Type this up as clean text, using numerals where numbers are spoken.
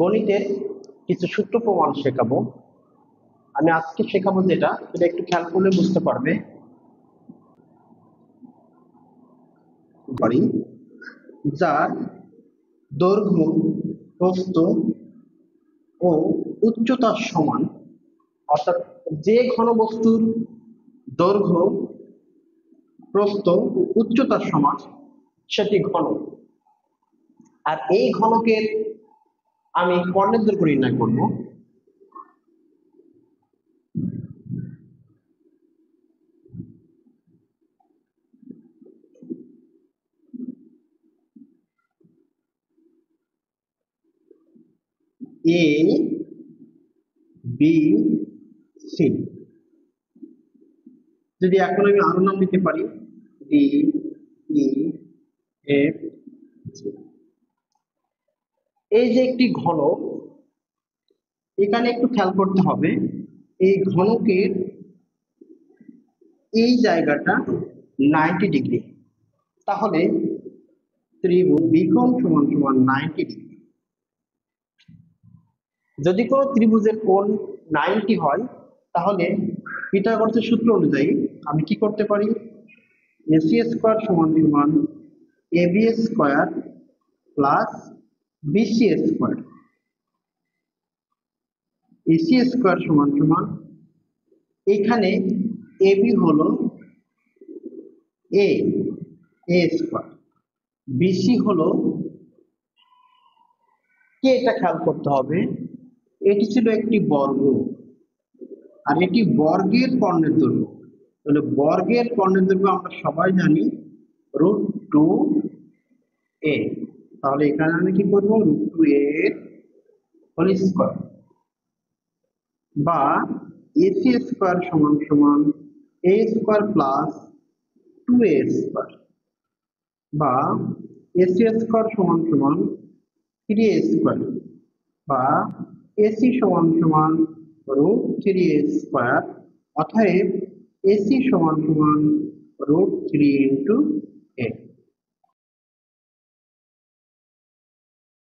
গণিতের কিছু সূত্র প্রমাণ শেখাবো। আমি আজকে শেখাবো যেটা সেটা একটু খেয়াল করলে বুঝতে পারবে। যার দৈর্ঘ্য, প্রস্থ ও উচ্চতা সমান, অর্থাৎ যে ঘনবস্তুর দৈর্ঘ্য, প্রস্থ ও উচ্চতা সমান সেটি ঘনক। আর এই ঘনকের আমি কর্ণের দৈর্ঘ্য নির্ণয় করব। এ বি সি, যদি এখন আমি আরো নাম দিতে পারি ডি ই এফ জি। এই যে একটি ঘনক, এখানে একটু খেয়াল করতে হবে এই ঘনকের এই জায়গাটা 90 ডিগ্রি, তাহলে ত্রিভুজ বিকোণ সমান সমান 90 ডিগ্রি। যদি কোনো ত্রিভুজের কোণ 90 হয় তাহলে পিথাগোরাসের সূত্র অনুযায়ী আমি কি করতে পারি, এসি স্কয়ার সমান সমান AB square plus BC square. AC square সমান সমান এখানে এবি হলো এ স্কয়ার, বিসি হলো কে, এটা খেয়াল করতে হবে এটি ছিল একটি বর্গ আর এটি বর্গের কর্ণের দৈর্ঘ্য। তাহলে বর্গের কর্ণের দৈর্ঘ্য আমরা সবাই জানি √2a। তাহলে এখানে আমি কি করবো, √2a হোল স্কয়ার বা এসি স্কয়ার সমান সমান এ স্কয়ার প্লাস 2a স্কয়ার বা এসি স্কয়ার সমান সমান 3a স্কয়ার বা এসি সমান সমান √3a স্কয়ার। অতএব এসি সমান সমান √3 *